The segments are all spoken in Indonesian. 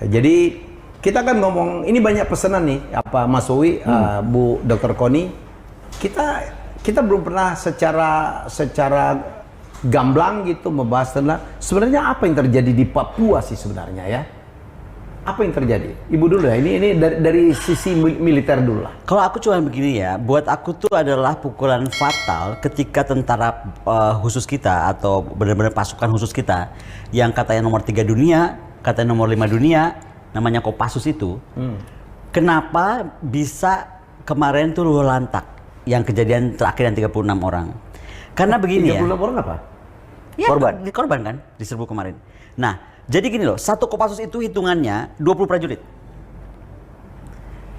Jadi kita kan ngomong ini banyak pesanan nih, apa Mas Owi, Bu Dr. Koni, kita belum pernah secara gamblang gitu membahas tentang sebenarnya apa yang terjadi di Papua sih sebenarnya ya. Apa yang terjadi? Ibu dulu ya, ini dari sisi militer dulu lah. Kalau aku cuma begini ya, buat aku tuh adalah pukulan fatal ketika tentara khusus kita atau benar-benar pasukan khusus kita yang katanya nomor 3 dunia, katanya nomor 5 dunia, namanya Kopassus itu. Kenapa bisa kemarin tuh luluh lantak yang kejadian terakhir yang 36 orang? Karena begini 36 orang apa? Ya, korban kan diserbu kemarin. Nah, jadi gini loh, satu Kopassus itu hitungannya 20 prajurit.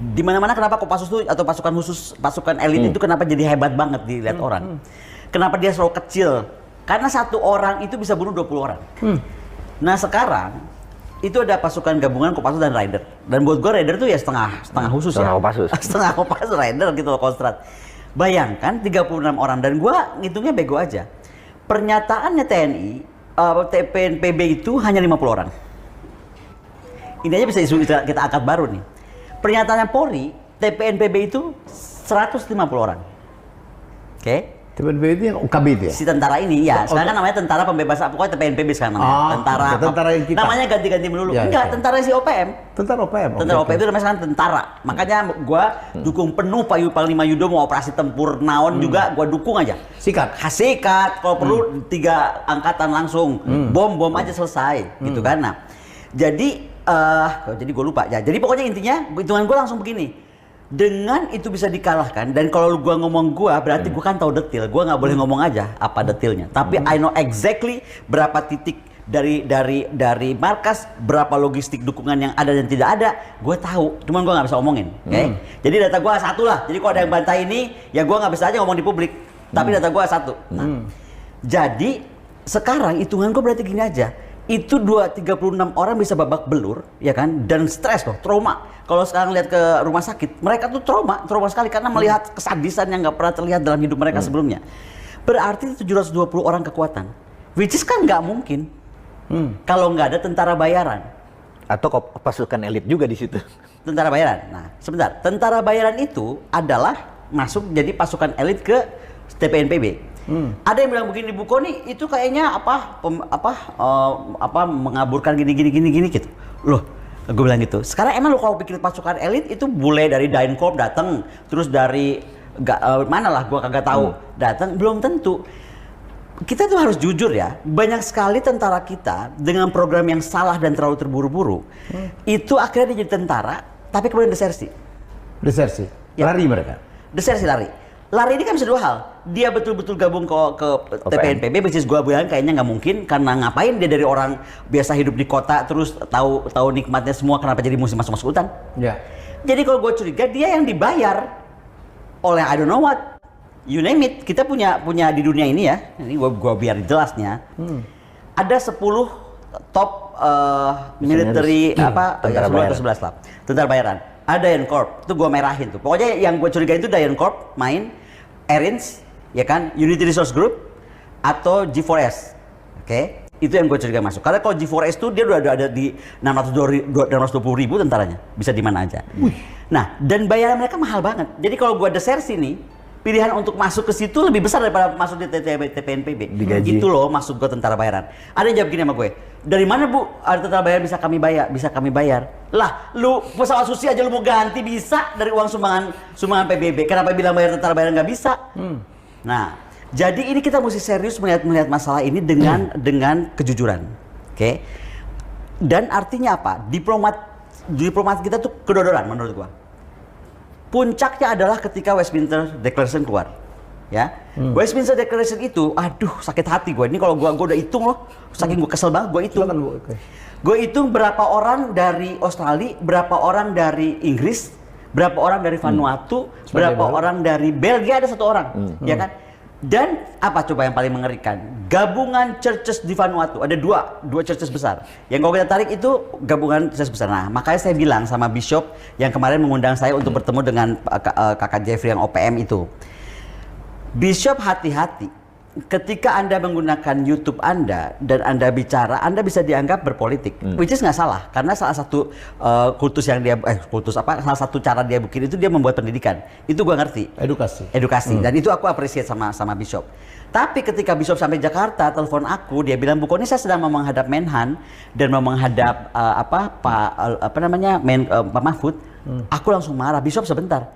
Di mana-mana kenapa Kopassus itu atau pasukan khusus, pasukan elit itu kenapa jadi hebat banget dilihat orang? Kenapa dia selalu kecil? Karena satu orang itu bisa bunuh 20 orang. Nah sekarang itu ada pasukan gabungan Kopassus dan Rider. Dan buat gue Rider tuh ya setengah khusus setengah ya. Kopassus. Setengah Kopassus Rider gitu loh, Kostrad. Bayangkan 36 orang dan gue ngitungnya bego aja. Pernyataannya TNI TPNPB itu hanya 50 orang. Ini aja bisa kita angkat baru nih. Pernyataannya Polri, TPNPB itu 150 orang. Oke? TPNPB itu yang UKB itu ya? Si tentara ini ya, sekarang kan namanya Tentara Pembebasan, pokoknya TPNPB sekarang namanya. Tentara yang kita. Namanya ganti-ganti melulu. Ya, enggak, ya. tentara si OPM. Tentara OPM. Tentara OPM itu namanya sekarang tentara. Makanya gua dukung penuh Panglima Yudo mau operasi tempur naon juga gua dukung aja. Sikat. Sikat, kalau perlu 3 angkatan langsung. Bom aja selesai gitu kan. Nah, jadi gue lupa ya. Jadi pokoknya intinya hitungan gua langsung begini. Dengan itu bisa dikalahkan dan kalau gua ngomong berarti gua kan tahu detail. Gua nggak boleh ngomong aja apa detailnya. Tapi I know exactly berapa titik dari markas, berapa logistik dukungan yang ada dan tidak ada, gue tahu. Cuman gue nggak bisa omongin. Okay? Jadi data gue satu lah. Jadi kalau ada yang bantah ini, ya gue nggak bisa aja ngomong di publik. Tapi data gue satu. Nah, jadi sekarang hitungan gue berarti gini aja. Itu 36 orang bisa babak belur, ya kan? Dan stres loh, trauma. Kalau sekarang lihat ke rumah sakit, mereka tuh trauma sekali karena melihat kesadisan yang nggak pernah terlihat dalam hidup mereka sebelumnya. Berarti 720 orang kekuatan, which is kan nggak mungkin kalau nggak ada tentara bayaran. Atau pasukan elit juga di situ. Tentara bayaran. Nah, sebentar. Tentara bayaran itu adalah masuk jadi pasukan elit ke TPNPB. Ada yang bilang begini, Bu Koni itu kayaknya mengaburkan gini gitu. Loh, gue bilang gitu. Sekarang emang lu kalau pikir pasukan elit itu boleh dari Daincorp datang, terus dari mana lah gue kagak tahu datang, belum tentu. Kita tuh harus jujur ya, banyak sekali tentara kita dengan program yang salah dan terlalu terburu-buru, itu akhirnya dia jadi tentara, tapi kemudian desersi. Desersi? Ya. Lari mereka? Desersi lari. Lari ini kan bisa dua hal, dia betul-betul gabung ke TPNPB, bisnis gua bilang kayaknya nggak mungkin, karena ngapain dia dari orang biasa hidup di kota, terus tahu nikmatnya semua, kenapa jadi mesti masuk hutan? Ya. Jadi kalau gue curiga, dia yang dibayar oleh I don't know what, you name it. Kita punya di dunia ini ya, ini gua biar jelasnya. Ada 10 top military tentara bayaran. 11 lah. Tentara bayaran. Ada Daincorp, itu gua merahin tuh. Pokoknya yang gua curiga itu Daincorp main, Airins, ya kan, Unity Resource Group atau G4S. Oke? Itu yang gue curiga masuk. Karena kalau G4S itu dia udah ada di 620.000 tentaranya. Bisa di mana aja. Nah, dan bayaran mereka mahal banget. Jadi kalau gua desersi nih, pilihan untuk masuk ke situ lebih besar daripada masuk di TPNPB. Digaji. Gitu loh maksud gue tentara bayaran. Ada yang jawab gini sama gue, dari mana Bu ada tentara bayaran bisa kami bayar? Lah, lu pesawat susi aja lu mau ganti bisa dari uang sumbangan PBB. Kenapa bilang bayar tentara bayaran nggak bisa? Nah, jadi ini kita mesti serius melihat masalah ini dengan kejujuran. Oke? Dan artinya apa? Diplomat kita tuh kedodoran menurut gua. Puncaknya adalah ketika Westminster Declaration keluar, ya. Westminster Declaration itu, aduh sakit hati gue. Ini kalau gue udah hitung loh, saking gue kesel banget gue hitung. Gue hitung berapa orang dari Australia, berapa orang dari Inggris, berapa orang dari Vanuatu, berapa orang dari Belgia, ada 1 orang, ya kan? Dan apa coba yang paling mengerikan? Gabungan churches di Vanuatu, ada dua churches besar. Yang kalau kita tarik itu gabungan churches besar. Nah, makanya saya bilang sama Bishop yang kemarin mengundang saya untuk bertemu dengan kakak Jeffrey yang OPM itu. Bishop hati-hati. ketika Anda menggunakan YouTube Anda dan Anda bicara, Anda bisa dianggap berpolitik, which is nggak salah, karena salah satu salah satu cara dia bikin itu dia membuat pendidikan, itu gua ngerti. Edukasi, dan itu aku appreciate sama Bishop. Tapi ketika Bishop sampai Jakarta, telepon aku, dia bilang, Bu Koni, saya sedang mau menghadap Menhan dan mau menghadap Pak Mahfud. Aku langsung marah, Bishop sebentar.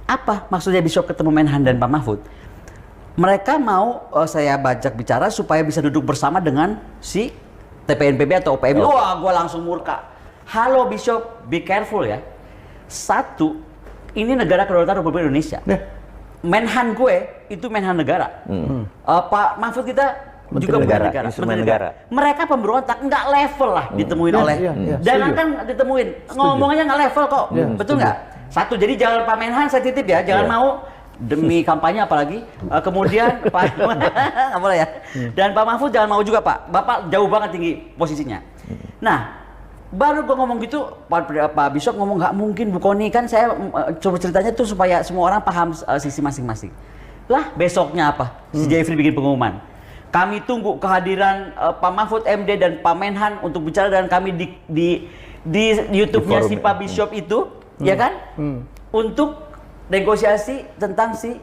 Apa maksudnya Bishop ketemu Menhan dan Pak Mahfud? Mereka mau saya bajak bicara supaya bisa duduk bersama dengan si TPNPB atau OPM. Wah, gue langsung murka. Halo Bishop, be careful ya. Satu, ini negara kedaulatan Republik Indonesia. Menhan gue itu Menhan negara. Pak Mahfud kita Menteri juga negara, negara, instrumen negara. Mereka pemberontak nggak level lah ditemuin oleh. Jangan kan ditemuin, ngomongnya nggak level kok. Betul nggak? Satu, jadi jangan Pak Menhan saya titip ya, jangan mau demi kampanye apalagi. Kemudian Pak nggak boleh ya. Dan Pak Mahfud jangan mau juga Pak. Bapak jauh banget tinggi posisinya. Nah, baru gue ngomong gitu, Pak Bishop ngomong nggak mungkin Bu Koni, kan saya coba ceritanya tuh supaya semua orang paham sisi masing-masing. Lah besoknya apa? Si Jeffrey bikin pengumuman. Kami tunggu kehadiran Pak Mahfud MD dan Pak Menhan untuk bicara dengan kami di YouTube-nya si Pak Bishop itu, ya kan? Untuk negosiasi tentang si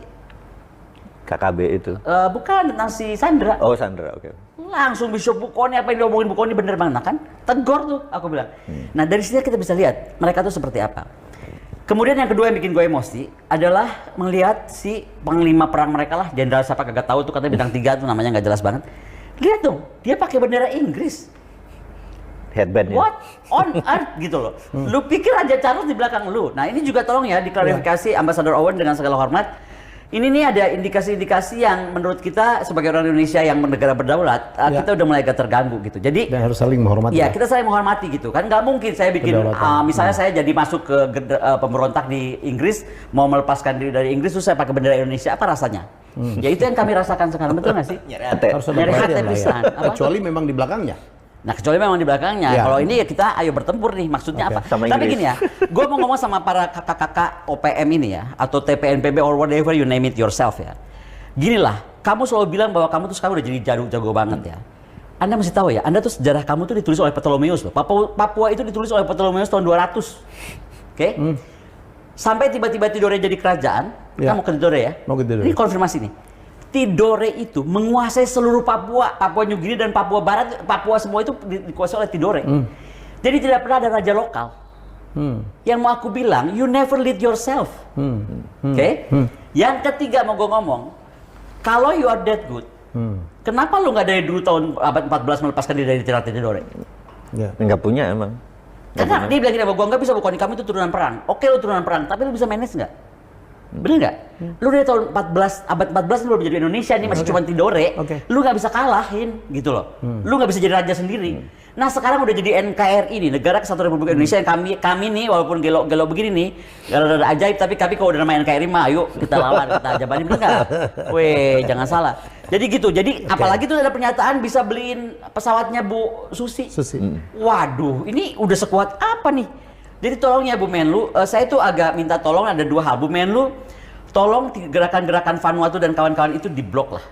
KKB itu. bukan tentang si Sandra. Oh, Sandra, oke. Langsung Bishop Bu Koni, apa yang diomongin Bu Koni bener banget kan? Tegur tuh, aku bilang. Nah dari sini kita bisa lihat mereka tuh seperti apa. Kemudian yang kedua yang bikin gue emosi adalah melihat si panglima perang mereka lah, jenderal siapa kagak tahu tuh, katanya bintang 3 tuh namanya nggak jelas banget. Lihat dong, dia pakai bendera Inggris. Headband ya. What on earth gitu loh. Lu pikir Raja Charles di belakang lu. Nah ini juga tolong ya diklarifikasi Ambassador Owen dengan segala hormat. Ini nih ada indikasi-indikasi yang menurut kita sebagai orang Indonesia yang negara berdaulat, kita udah mulai agak terganggu gitu. Jadi dan harus saling menghormati. Iya, kita saling menghormati gitu kan. Nggak mungkin saya bikin misalnya saya jadi masuk ke pemberontak di Inggris, mau melepaskan diri dari Inggris, terus saya pakai bendera Indonesia, apa rasanya? Ya itu yang kami rasakan sekarang, betul nggak sih? Harus ada Nyari hati perhatian lah pisan. ya. Apa? Kecuali memang di belakangnya. Nah kecuali memang di belakangnya, kalau ini ya kita ayo bertempur nih, maksudnya apa? Sama Tapi Inggris. gini ya, gue mau ngomong sama para kakak-kakak OPM ini ya, atau TPNPB or whatever you name it yourself ya. Gini lah, kamu selalu bilang bahwa kamu tuh sekarang udah jadi jago banget ya. Anda mesti tahu ya, Anda tuh sejarah kamu tuh ditulis oleh Ptolemeus loh. Papua itu ditulis oleh Ptolemeus tahun 200. Oke? Sampai tiba-tiba Tidore jadi kerajaan, kamu ke Tidore ya? Mau ke Tidore. Ini konfirmasi nih. Tidore itu menguasai seluruh Papua New Guinea dan Papua Barat, Papua semua itu dikuasai oleh Tidore. Jadi tidak pernah ada raja lokal. Yang mau aku bilang, you never lead yourself. Oke? Yang ketiga mau gue ngomong, kalau you are that good, kenapa lu nggak dari dulu tahun abad 14 melepaskan diri dari Tidore? Nggak punya emang. Karena dia bilang gini sama gue, nggak bisa bukan kamu itu turunan perang. Oke, lu turunan perang, tapi lu bisa manage nggak? Bener nggak? Lu dari tahun 14, abad 14 lu jadi Indonesia nih, masih cuma Tidore. Lu nggak bisa kalahin gitu loh. Lu nggak bisa jadi raja sendiri. Nah sekarang udah jadi NKRI nih, Negara Kesatuan Republik Indonesia, yang kami nih walaupun gelo begini nih, gelo ajaib, tapi kalau udah nama NKRI mah ayo kita lawan, kita ajabanin, bener nggak? Weh, jangan salah. Jadi gitu, jadi apalagi tuh ada pernyataan bisa beliin pesawatnya Bu Susi. Waduh, ini udah sekuat apa nih? Jadi tolong ya Bu Menlu, saya tuh agak minta tolong, ada dua hal. Bu Menlu, tolong gerakan-gerakan Vanuatu dan kawan-kawan itu diblok lah.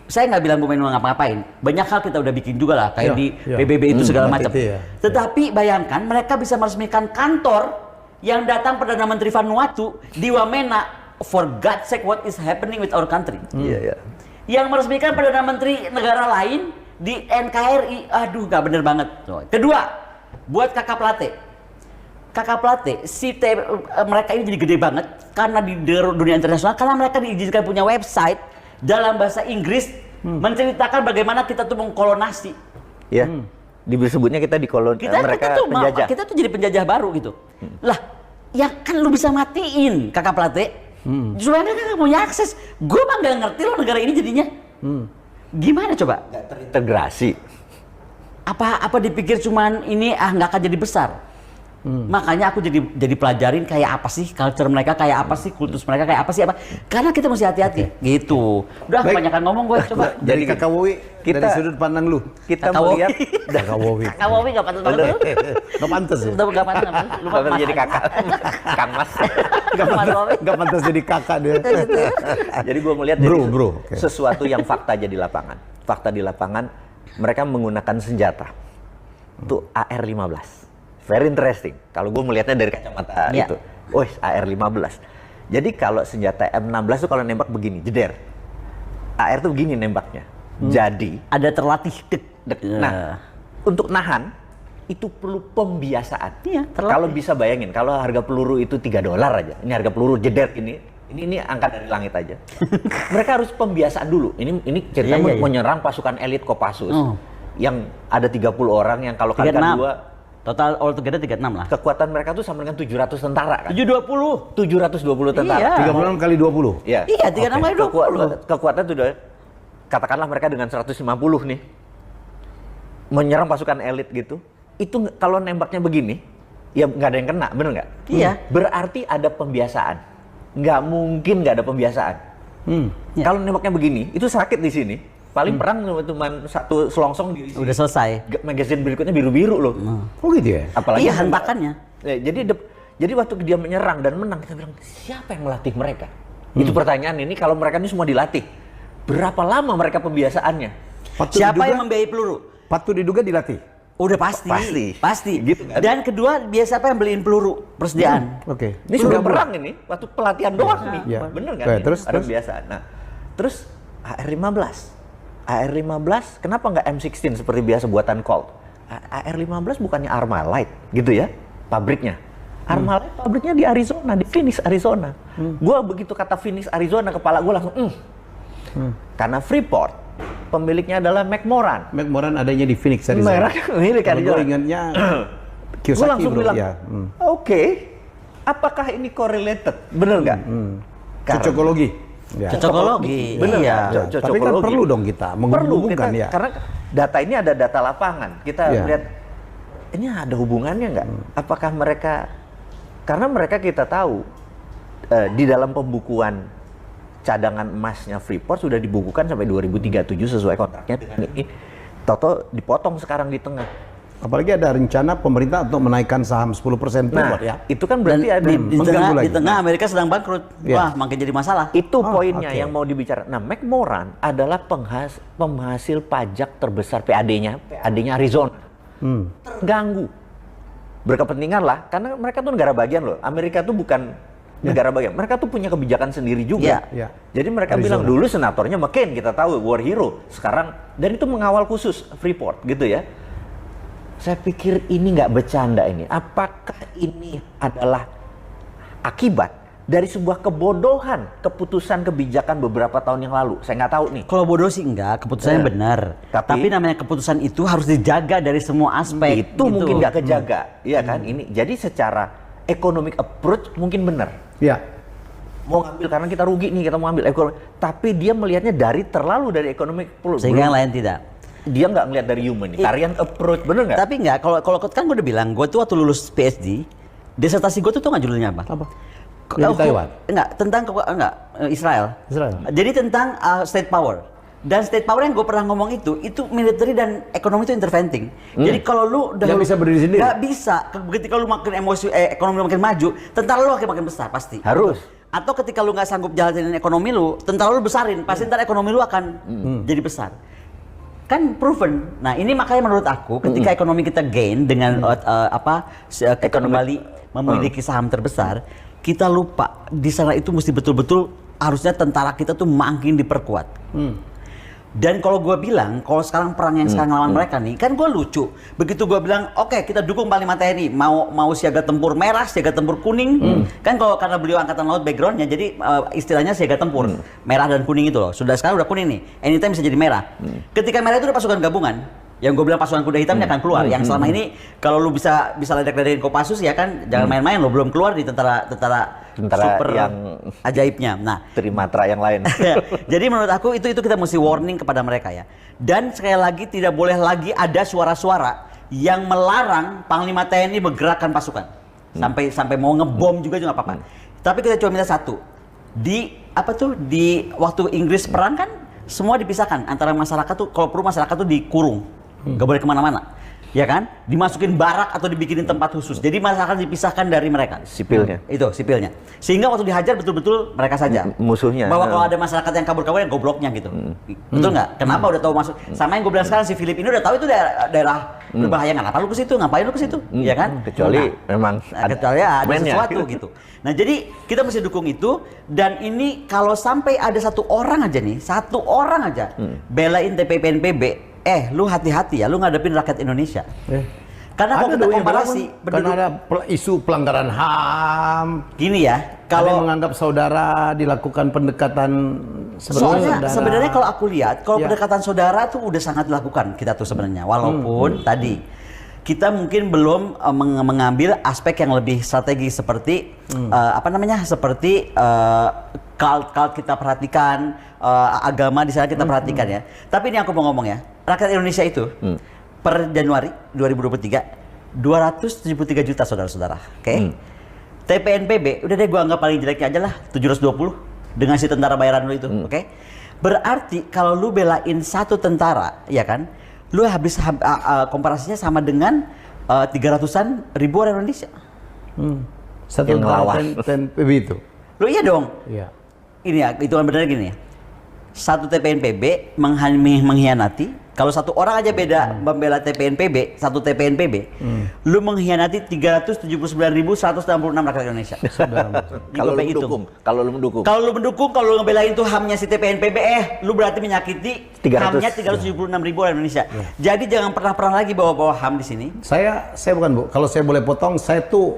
Saya nggak bilang Bu Menlu ngapa-ngapain. Banyak hal kita udah bikin juga lah, kayak di PBB itu segala macam. Tetapi bayangkan mereka bisa meresmikan kantor yang datang Perdana Menteri Vanuatu di Wamena. For God's sake, what is happening with our country? Yang meresmikan Perdana Menteri negara lain di NKRI, aduh nggak bener banget. Kedua, buat Kakak Plate. Kakak Plate, mereka ini jadi gede banget karena di dunia internasional, karena mereka diizinkan punya website dalam bahasa Inggris menceritakan bagaimana kita tuh mengkolonasi. Ya, disebutnya kita mereka penjajah. Kita tuh jadi penjajah baru gitu. Lah, ya kan lu bisa matiin Kakak Plate. Supaya mereka nggak punya akses. Gue mah nggak ngerti loh negara ini jadinya. Gimana coba? Nggak terintegrasi. Apa dipikir cuman ini nggak akan jadi besar? Makanya aku jadi pelajarin kayak apa sih culture mereka, kayak apa sih kultus mereka, kayak apa sih apa. Karena kita mesti hati-hati gitu. Udah Baik. kebanyakan ngomong gue coba. Jadi Kakak Wowi dari kita- sudut pandang lu. Kita Kakak melihat Kakak Wowi. Kakak Wowi gak pantas banget lu. Nggak pantas ya? Udah gak pantas, lupa kalau jadi kakak, Kang Mas. Nggak pantas jadi kakak dia. Jadi gue melihat Bro, oke. sesuatu yang fakta aja di lapangan. Fakta di lapangan, mereka menggunakan senjata. Itu AR-15. Very interesting. Kalau gue melihatnya dari kacamata Ya. itu. Oh, AR-15. Jadi kalau senjata M16 itu kalau nembak begini, jeder. AR tuh begini nembaknya. Jadi, Ada terlatih. nah, untuk nahan, itu perlu pembiasaan. Iya, terlatih. Kalau bisa bayangin, kalau harga peluru itu $3 aja. Ini harga peluru jeder ini angkat dari langit aja. Mereka harus pembiasaan dulu. Ini cerita Iya. menyerang pasukan elit Kopassus Oh. yang ada 30 orang yang kalau kalikan 36. dua, Total all together 36 lah. kekuatan mereka tuh sama dengan 700 tentara kan. 720. 720 tentara. Iya. 36 kali 20. Iya. Iya, 36 kali 20. Kekuatan tuh udah, katakanlah mereka dengan 150 nih menyerang pasukan elit gitu. Itu kalau nembaknya begini, ya nggak ada yang kena, bener nggak? Iya. Berarti ada pembiasaan. Nggak mungkin nggak ada pembiasaan. Iya. Kalau nembaknya begini, itu sakit di sini. Paling perang cuma satu selongsong diisi. Udah selesai. Magazine berikutnya biru-biru loh. Oh gitu ya? Apalagi Iya, hentakannya. Ya, jadi waktu dia menyerang dan menang, kita bilang siapa yang melatih mereka? Itu pertanyaan ini. Kalau mereka ini semua dilatih, berapa lama mereka pembiasaannya? Patut Siapa diduga- yang membiayai peluru? Patut diduga dilatih. Udah pasti. Pasti. Gitu kan? Dan kedua, dia siapa yang beliin peluru persediaan? Oke. Ini sudah perang ini, waktu pelatihan doang nih, Iya. bener kan? Oke, ini? terus, Ada terus? biasa. Nah, terus AR-15, kenapa nggak M16 seperti biasa buatan Colt? AR-15 bukannya Armalite gitu ya, pabriknya. Armalite pabriknya di Arizona, di Phoenix, Arizona. Gua begitu kata Phoenix, Arizona, kepala gua langsung, Karena Freeport, pemiliknya adalah McMoran. McMoran adanya di Phoenix, Arizona. Milik Kalau gue Arizona. ingatnya Gue Kiyosaki langsung bro. bilang, Ya. oke, apakah ini correlated? Bener nggak? Cocokologi. Ya. Cocokologi. Bener Iya. nggak? Tapi kan Cocokologi. perlu dong kita Perlu menghubungkan kita, ya. karena data ini ada data lapangan. Kita Iya. lihat ini ada hubungannya nggak? Apakah mereka, karena mereka kita tahu di dalam pembukuan cadangan emasnya Freeport sudah dibukukan sampai 2037 sesuai kontraknya dengan ini. Toto dipotong sekarang di tengah. Apalagi ada rencana pemerintah untuk menaikkan saham 10% Nah, Freeport ya. itu kan Dan berarti ada di mengganggu tengah, lagi. di tengah Amerika sedang bangkrut. Iya. Wah, makin jadi masalah. Itu Oh, poinnya oke. yang mau dibicarakan. Nah, McMoran adalah penghasil pajak terbesar PAD-nya Arizona. Terganggu. Berkepentingan lah, karena mereka tuh negara bagian loh. Amerika tuh bukan negara bagian. Mereka tuh punya kebijakan sendiri juga. Iya. Jadi mereka Arizona. bilang dulu senatornya McCain, kita tahu war hero. Sekarang dan itu mengawal khusus Freeport gitu ya. Saya pikir ini nggak bercanda ini. Apakah ini adalah akibat dari sebuah kebodohan keputusan kebijakan beberapa tahun yang lalu? Saya nggak tahu nih. Kalau bodoh sih enggak, keputusannya Iya. benar. Tapi namanya keputusan itu harus dijaga dari semua aspek. Itu gitu. mungkin nggak kejaga, iya kan? Ini jadi secara economic approach mungkin benar. Ya. Mau ngambil karena kita rugi nih, kita mau ambil ekonomi. Tapi dia melihatnya terlalu dari economic approach. Sehingga yang Belum- lain tidak. Dia nggak ngelihat dari humanitarian approach, bener nggak? Tapi enggak, kalau kan gue udah bilang, gue tuh waktu lulus PhD, disertasi gue tuh tau nggak judulnya apa? Apa? Dari Taiwan? Enggak, tentang Israel. Israel. Jadi tentang state power. Dan state power yang gue pernah ngomong itu military dan ekonomi itu interventing. Jadi kalau lu udah Nggak bisa berdiri sendiri? Nggak bisa. Ketika lu makin emosi, ekonomi lu makin maju, tentara lu makin besar pasti. Harus. Atau ketika lu nggak sanggup jalanin ekonomi lu, tentara lu besarin, pasti ntar ekonomi lu akan jadi besar. Kan proven. Nah ini makanya menurut aku ketika ekonomi kita gain dengan kita kembali memiliki saham terbesar, kita lupa di sana itu mesti betul-betul harusnya tentara kita tuh makin diperkuat. Dan kalau gue bilang, kalau sekarang perang yang sekarang lawan mereka nih, kan gue lucu. Begitu gue bilang, oke kita dukung Panglima TNI, mau siaga tempur merah, siaga tempur kuning. Kan kalau karena beliau angkatan laut backgroundnya, jadi istilahnya siaga tempur merah dan kuning itu loh. Sudah sekarang udah kuning nih, anytime bisa jadi merah. Ketika merah itu udah pasukan gabungan. Yang gue bilang pasukan kuda hitamnya akan keluar. Yang selama ini kalau lu bisa ledek-ledekin Kopassus ya kan, jangan main-main lo, belum keluar di tentara super yang ajaibnya. Nah, Trimatra yang lain. jadi menurut aku itu kita mesti warning kepada mereka ya. Dan sekali lagi tidak boleh lagi ada suara-suara yang melarang Panglima TNI bergerakkan pasukan. Sampai mau ngebom juga nggak apa-apa. Tapi kita cuma minta satu. Di waktu Inggris perang kan semua dipisahkan antara masyarakat tuh, kalau perlu masyarakat tuh dikurung, nggak boleh kemana-mana. Ya kan, dimasukin barak atau dibikinin tempat khusus. Jadi masyarakat dipisahkan dari mereka. Sipilnya. Itu sipilnya. Sehingga waktu dihajar betul-betul mereka saja. Musuhnya. Bahwa kalau ada masyarakat yang kabur-kabur, yang gobloknya gitu. Betul nggak? Kenapa udah tahu masuk? Sama yang gue bilang sekarang, si Philip ini udah tahu itu daerah berbahaya. Kenapa lu ke situ? Ngapain lu ke situ? Ya kan? Kecuali memang kecuali ada mennya. sesuatu gitu. Nah jadi kita mesti dukung itu. Dan ini kalau sampai ada satu orang aja belain TPNPB, lu hati-hati ya, lu ngadepin rakyat Indonesia. Karena kalau kita komparasi, karena ada isu pelanggaran HAM. Gini ya, Kalau menganggap saudara dilakukan pendekatan sebenarnya kalau aku lihat, kalau pendekatan saudara tuh udah sangat dilakukan kita tuh sebenarnya. Walaupun tadi kita mungkin belum mengambil aspek yang lebih strategis seperti seperti cult kita perhatikan, agama di sana kita perhatikan ya. Tapi ini aku mau ngomong ya, rakyat Indonesia itu per Januari 2023 273 juta saudara-saudara, oke? TPNPB udah deh gua anggap paling jeleknya aja lah 720 dengan si tentara bayaran lu itu, oke? Berarti kalau lu belain satu tentara, ya kan? Lu habis komparasinya sama dengan 300-an ribu orang Indonesia. Satu ngelawan TPNPB itu. Lu iya dong. Iya. Ini ya, itu kan benar gini ya. Satu TPNPB mengkhianati. Kalau satu orang aja beda membela TPNPB, satu TPNPB, lu mengkhianati 379.166 rakyat Indonesia. Kalau lu mendukung, kalau lu ngebelain tuh HAM-nya si TPNPB, lu berarti menyakiti HAM-nya 376.000 orang Indonesia. Jadi jangan pernah lagi bawa-bawa HAM di sini. Saya bukan, Bu. Kalau saya boleh potong, saya tuh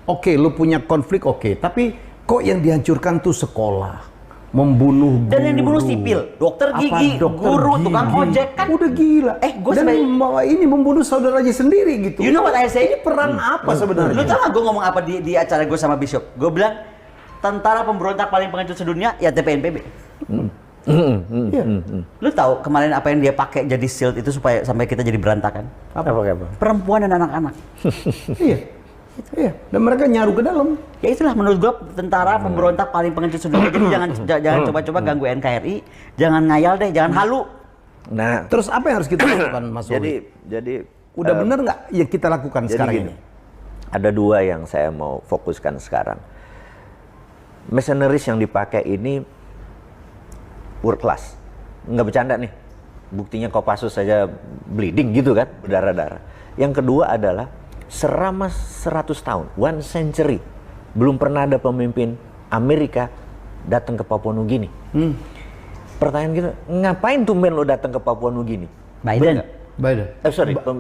oke, lu punya konflik tapi kok yang dihancurkan tuh sekolah, membunuh guru. Dan yang dibunuh sipil, dokter gigi, guru, tukang ojek kan. Udah gila. Ini membunuh saudaranya sendiri gitu. You know what I say? Ini peran apa sebenarnya? Lu tau gak gue ngomong apa di acara gue sama Bishop? Gue bilang, tentara pemberontak paling pengecut sedunia ya TPNPB. Lu tahu kemarin apa yang dia pakai jadi shield itu supaya sampai kita jadi berantakan? Apa? Perempuan dan anak-anak. Iya, dan mereka nyaru ke dalam. Ya itulah menurut gua tentara pemberontak paling pengecut sedunia. Jadi jangan coba-coba ganggu NKRI, jangan ngayal deh, jangan halu. Nah, terus apa yang harus kita lakukan, Mas Owi? Jadi udah bener nggak yang kita lakukan sekarang gini, ini? Ada dua yang saya mau fokuskan sekarang. Mercenaries yang dipakai ini world class, nggak bercanda nih. Buktinya Kopassus saja bleeding gitu kan, berdarah-darah. Yang kedua adalah selama 100 tahun, 1 century, belum pernah ada pemimpin Amerika datang ke Papua Nugini. Pertanyaan kita, ngapain tumben lo datang ke Papua Nugini? Biden.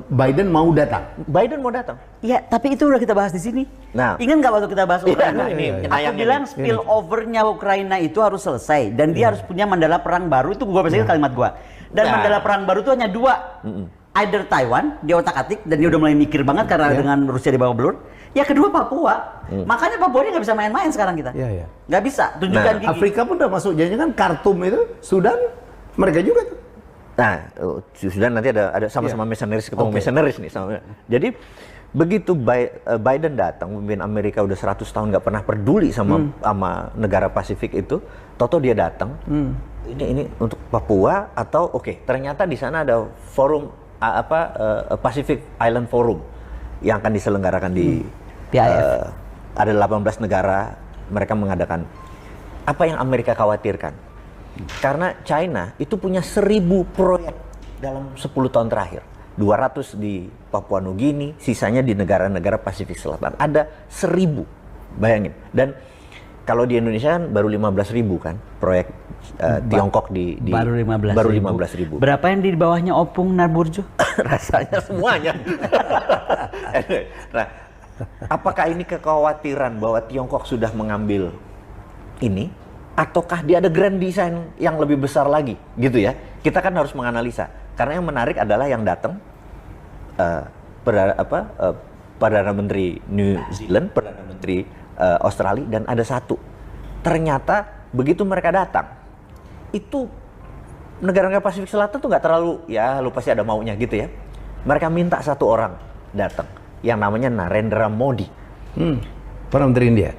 Biden mau datang. Biden mau datang. Iya, tapi itu udah kita bahas di sini. Nah, ingat nggak waktu kita bahas Ukraina? Aku bilang spill overnya Ukraina itu harus selesai dan dia harus punya mandala perang baru. Itu gua biasanya kalimat gua. Dan mandala perang baru itu hanya dua. Either Taiwan, dia otak-atik dan dia udah mulai mikir banget karena dengan Rusia di bawah belur. Ya kedua Papua. Makanya Papua ini nggak bisa main-main sekarang kita. Nggak bisa. Tunjukkan gigi. Afrika pun udah masuk. Jangan kan Khartoum itu, Sudan, mereka juga tuh. Nah, Sudan nanti ada sama-sama mercenaries, ketemu mercenaries nih sama. Jadi begitu Biden datang, pemimpin Amerika udah 100 tahun nggak pernah peduli sama negara Pasifik itu, toto dia datang. Ini untuk Papua atau ternyata di sana ada forum Pacific Island Forum yang akan diselenggarakan di PIF. Ada 18 negara, mereka mengadakan. Apa yang Amerika khawatirkan? Karena China itu punya 1000 proyek dalam 10 tahun terakhir. 200 di Papua Nugini, sisanya di negara-negara Pasifik Selatan. Ada 1000, bayangin. Dan kalau di Indonesia kan baru 15.000 kan proyek Tiongkok di baru 15.000. Berapa yang di bawahnya Opung Narburjo? Rasanya semuanya. Nah, apakah ini kekhawatiran bahwa Tiongkok sudah mengambil ini, ataukah dia ada grand design yang lebih besar lagi, gitu ya? Kita kan harus menganalisa. Karena yang menarik adalah yang datang Perdana Menteri New Zealand, Perdana Menteri Australia, dan ada satu. Ternyata begitu mereka datang, itu negara-negara Pasifik Selatan tuh nggak terlalu, ya lu pasti ada maunya gitu ya. Mereka minta satu orang datang, yang namanya Narendra Modi. Perdana Menteri India.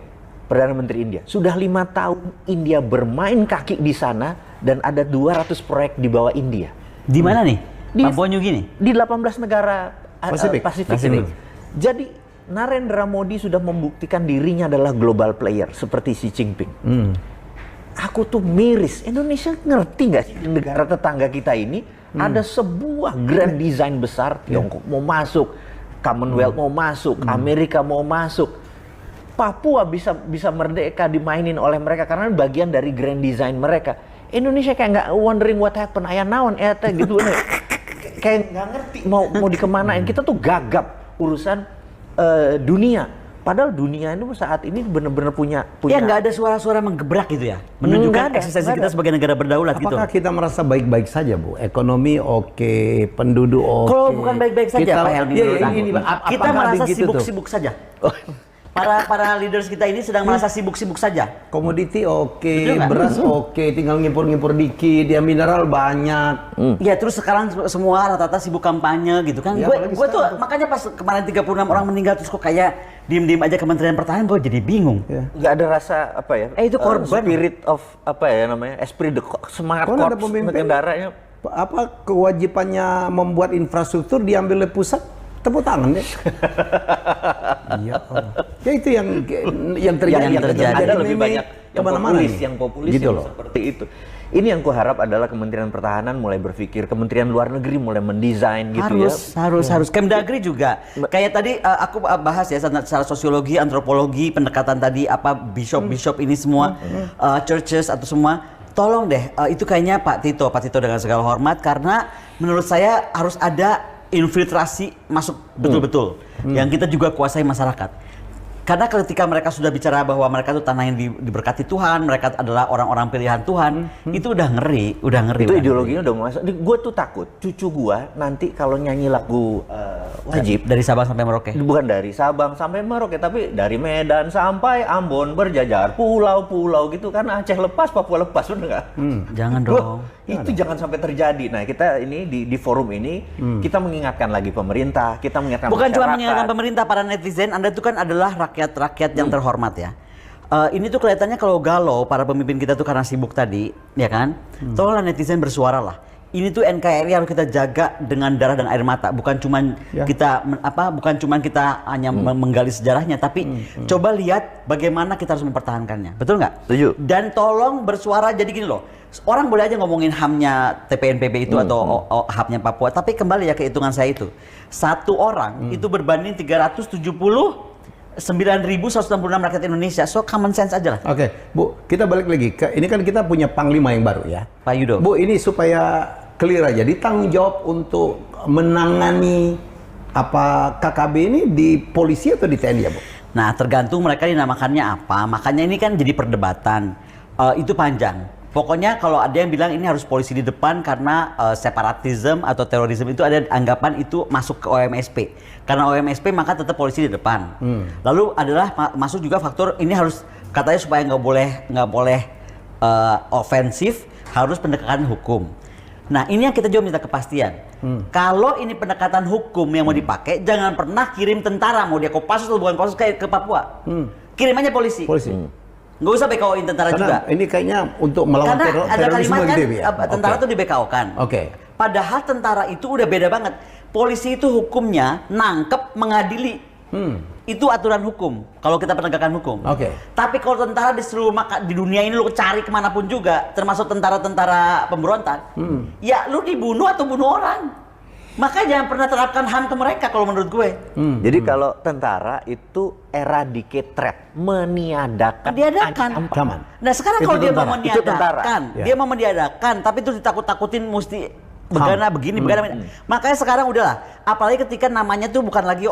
Perdana Menteri India. Sudah 5 tahun India bermain kaki di sana dan ada 200 proyek di bawah India. Di mana nih? Di- Papua New Guinea? Di 18 negara Pasifik. Pasifik ini. Jadi Narendra Modi sudah membuktikan dirinya adalah global player seperti Xi Jinping. Aku tuh miris, Indonesia ngerti nggak sih di negara tetangga kita ini ada sebuah grand design besar, Tiongkok mau masuk, Commonwealth mau masuk, Amerika mau masuk. Papua bisa merdeka dimainin oleh mereka karena bagian dari grand design mereka. Indonesia kayak nggak wondering what happened, ayah naon, gitu. Kayak nggak ngerti mau dikemanain. Kita tuh gagap urusan dunia. Padahal dunia itu saat ini benar-benar punya. Ya nggak ada suara-suara menggebrak gitu ya, menunjukkan eksistensi kita sebagai negara berdaulat gitu. Apakah kita merasa baik-baik saja, Bu? Ekonomi oke, penduduk oke. Kalau bukan baik-baik saja, Pak Helmi, menurut aku. Kita apakah merasa begitu tuh? sibuk-sibuk saja. Para leaders kita ini sedang merasa sibuk-sibuk saja. Komoditi oke, Betul nggak? beras oke, tinggal ngimpor-ngimpor dikit, ya mineral banyak. Ya terus sekarang semua rata-rata sibuk kampanye gitu kan. Ya, apalagi Gue tuh sekarang. makanya pas kemarin 36 orang meninggal terus kok kayak diem-diem aja Kementerian Pertahanan, gue jadi bingung. Ya. Nggak ada rasa apa ya? Itu korban. Spirit of apa ya namanya? Esprit de semangat Kalau ada korps pemimpin, negaranya. apa kewajibannya membuat infrastruktur diambil oleh pusat? Tepuk tangan deh. Iya. Ya itu yang terjadi. Yang terjadi. Ada lebih Meme banyak yang kemana-mana populis, nih. yang populis Gitu yang loh. seperti itu. Ini yang kuharap adalah Kementerian Pertahanan mulai berpikir, Kementerian Luar Negeri mulai mendesain gitu harus. Kemdagri juga. Kayak tadi aku bahas ya secara sosiologi, antropologi, pendekatan tadi apa bishop ini semua, churches atau semua. Tolong deh, itu kayaknya Pak Tito dengan segala hormat karena menurut saya harus ada infiltrasi masuk betul-betul yang kita juga kuasai masyarakat. Karena ketika mereka sudah bicara bahwa mereka itu tanah yang diberkati Tuhan, mereka adalah orang-orang pilihan Tuhan, itu udah ngeri. Itu ideologinya udah mulai. Gue tuh takut cucu gue nanti kalau nyanyi lagu wajib dari Sabang sampai Merauke. bukan dari Sabang sampai Merauke tapi dari Medan sampai Ambon berjajar pulau-pulau gitu kan, Aceh lepas Papua lepas, bener nggak? Jangan Loh, dong. itu jangan sampai terjadi. Nah kita ini di forum ini kita mengingatkan lagi pemerintah, kita mengingatkan Bukan cuma masyarakat. mengingatkan pemerintah, para netizen, Anda itu kan adalah rakyat yang terhormat ya. Ini tuh kelihatannya kalau galau para pemimpin kita tuh karena sibuk tadi, ya kan? Tolonglah netizen bersuara lah. Ini tuh NKRI harus kita jaga dengan darah dan air mata, bukan cuman kita hanya menggali sejarahnya, tapi coba lihat bagaimana kita harus mempertahankannya. Betul nggak? Setuju. Dan tolong bersuara, jadi gini loh. Orang boleh aja ngomongin HAM-nya TPNPB itu atau HAM-nya Papua, tapi kembali ya ke hitungan saya itu. Satu orang itu berbanding 379.166 rakyat Indonesia. So common sense aja lah. Oke, Bu, kita balik lagi ke ini kan kita punya panglima yang baru ya. Pak Yudo. Bu, ini supaya clear aja, ditanggung jawab untuk menangani apa KKB ini di polisi atau di TNI ya, Bu? Nah, tergantung mereka dinamakannya apa. Makanya ini kan jadi perdebatan. Itu panjang. Pokoknya kalau ada yang bilang ini harus polisi di depan karena separatism atau terorisme itu ada anggapan itu masuk ke OMSP. Karena OMSP maka tetap polisi di depan. Lalu adalah masuk juga faktor ini harus katanya supaya nggak boleh ofensif, harus pendekatan hukum. Nah ini yang kita juga minta kepastian. Kalau ini pendekatan hukum yang mau dipakai, jangan pernah kirim tentara, mau dia Kopassus atau bukan Kopassus kayak ke Papua. Kirim aja polisi. Nggak usah BKO-in tentara Karena juga. ini kayaknya untuk melawan Karena ada terorisme kalimat kan gitu ya. tentara tuh di BKO-kan. Oke. Padahal tentara itu udah beda banget. Polisi itu hukumnya nangkep, mengadili. Itu aturan hukum. Kalau kita penegakan hukum. Oke. Tapi kalau tentara di seluruh di dunia ini lu cari kemanapun juga, termasuk tentara-tentara pemberontak, ya lu dibunuh atau bunuh orang. Makanya jangan pernah terapkan HAM ke mereka kalau menurut gue. Jadi kalau tentara itu eradicate threat, meniadakan Ancaman. Nah sekarang Itu kalau dia mau tentara. Itu tentara. meniadakan, Ya. dia mau meniadakan, tapi itu ditakut-takutin mesti begini. Makanya sekarang udahlah. Apalagi ketika namanya tuh bukan lagi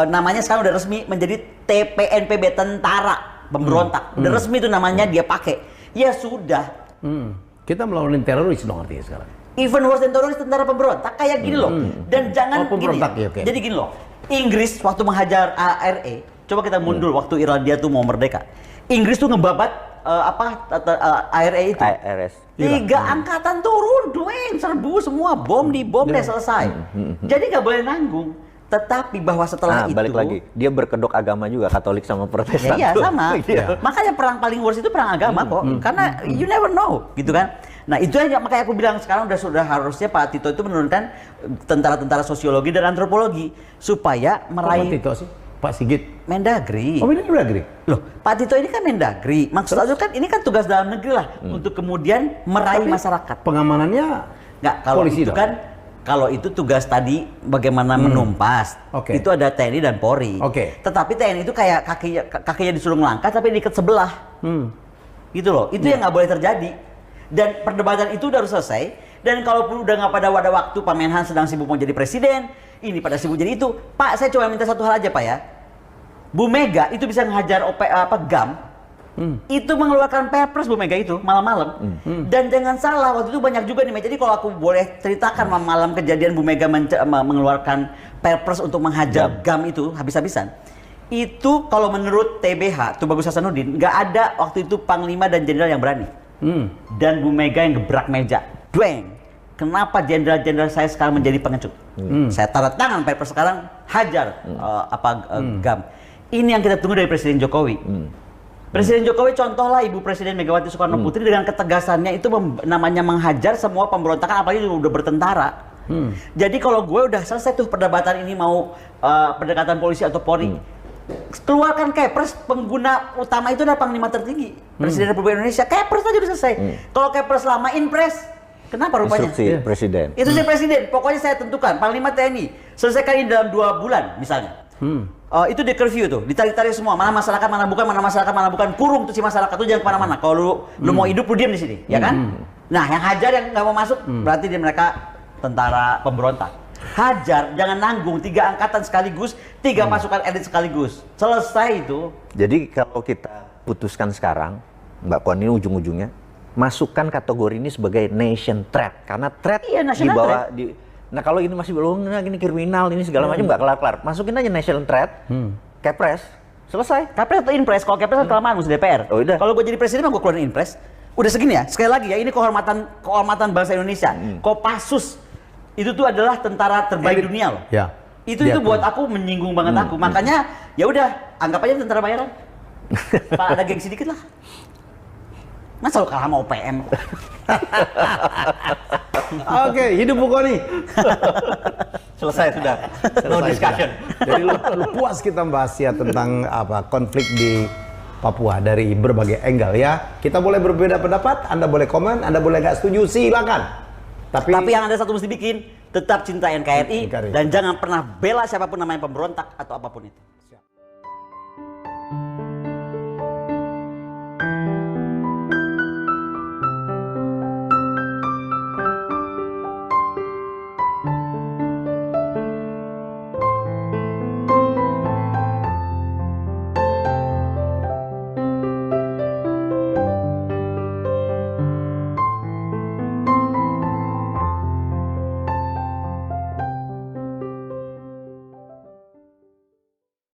namanya sekarang udah resmi menjadi TPNPB, tentara pemberontak. Udah resmi itu namanya dia pakai. Ya sudah. Kita melawan teroris dong artinya sekarang. Even worse than teroris, tentara pemberontak kayak gini loh. Dan jangan pemberontak, gini. ya, oke. Jadi gini loh. Inggris waktu menghajar ARE, coba kita mundur waktu Irlandia tuh mau merdeka. Inggris tuh ngebabat ARE itu. ARS. 3 angkatan turun, serbu semua, bom deh selesai. Jadi nggak boleh nanggung. Tetapi bahwa setelah itu, balik lagi, dia berkedok agama juga, Katolik sama Protestan. iya sama. Iya. Makanya perang paling worst itu perang agama kok, karena you never know, gitu kan. Nah itu aja makanya aku bilang sekarang sudah harusnya Pak Tito itu menurunkan tentara-tentara sosiologi dan antropologi supaya meraih. Pak Tito sih? Pak Sigit? Mendagri. Oh, ini Mendagri? Loh, Pak Tito ini kan Mendagri. Maksudnya kan ini kan tugas dalam negeri lah untuk kemudian meraih masyarakat. Pengamanannya Nggak, kalau polisi itu dong? kan kalau itu tugas tadi bagaimana menumpas. Oke. Itu ada TNI dan Polri. Oke. Tetapi TNI itu kayak kakinya disuruh ngelangkah tapi diikat sebelah. Gitu loh. Itu yang nggak boleh terjadi. Dan perdebatan itu udah harus selesai. Dan kalaupun udah nggak pada waktu Pak Menhan sedang sibuk mau jadi presiden, ini pada sibuk jadi itu. Pak, saya cuma minta satu hal aja Pak ya. Bu Mega itu bisa ngehajar GAM. Itu mengeluarkan perpres Bu Mega itu malam-malam. Dan jangan salah waktu itu banyak juga nih. Jadi kalau aku boleh ceritakan malam kejadian Bu Mega mengeluarkan perpres untuk menghajar GAM itu habis-habisan. Itu kalau menurut TBH, Tubagus Hasanuddin, nggak ada waktu itu Panglima dan Jenderal yang berani. Dan Bu Mega yang gebrak meja. Dueng. Kenapa jenderal-jenderal saya sekarang menjadi pengecut? Saya tanda tangan perpres sekarang hajar GAM. Ini yang kita tunggu dari Presiden Jokowi. Presiden Jokowi contohlah Ibu Presiden Megawati Soekarno Putri dengan ketegasannya itu namanya menghajar semua pemberontakan apalagi udah bertentara. Jadi kalau gue udah selesai tuh perdebatan ini mau pendekatan polisi atau Polri, keluarkan Kepres, pengguna utama itu adalah Panglima tertinggi Presiden Republik Indonesia. Kepres aja udah selesai. Kalau Kepres lama Inpres, kenapa rupanya? Instruksi Presiden. Itu si Presiden. Pokoknya saya tentukan Panglima TNI selesaikan ini dalam 2 bulan misalnya. Itu di curfew tuh, ditarik-tarik semua. Mana masyarakat, mana bukan. Kurung tuh si masyarakat tuh jangan kemana-mana. Kalau lu mau hidup, lu diam di sini, ya kan? Nah, yang hajar yang nggak mau masuk, berarti dia mereka tentara pemberontak. Hajar, jangan nanggung 3 angkatan sekaligus, 3 pasukan elit sekaligus. Selesai itu. Jadi kalau kita putuskan sekarang, Mbak Puan, ini ujung-ujungnya, masukkan kategori ini sebagai nation threat. Karena threat Iya, national dibawa di... Nah kalau ini masih belum, ini kriminal, ini segala macam nggak kelar-kelar. Masukin aja national threat, Kepres, selesai. Kepres atau Inpres? Kalau Kepres kan kelamaan mesti DPR. Oh, udah. Kalau gue jadi presiden mah gue keluarin Inpres. Udah segini ya. Sekali lagi ya, ini kehormatan bangsa Indonesia. Kopassus itu tuh adalah tentara terbaik dunia loh. Ya. Itu buat aku menyinggung banget aku. Makanya ya udah anggap aja tentara bayaran. Pak ada gengsi dikit lah. Masa lo kalah sama OPM? Oke, hidup Bu Koni. Selesai sudah. No discussion. Jadi lu puas kita bahas ya tentang konflik di Papua dari berbagai angle ya. Kita boleh berbeda pendapat, Anda boleh komen, Anda boleh nggak setuju, silakan. Tapi yang ada satu mesti bikin, tetap cinta NKRI dan jangan pernah bela siapapun namanya pemberontak atau apapun itu.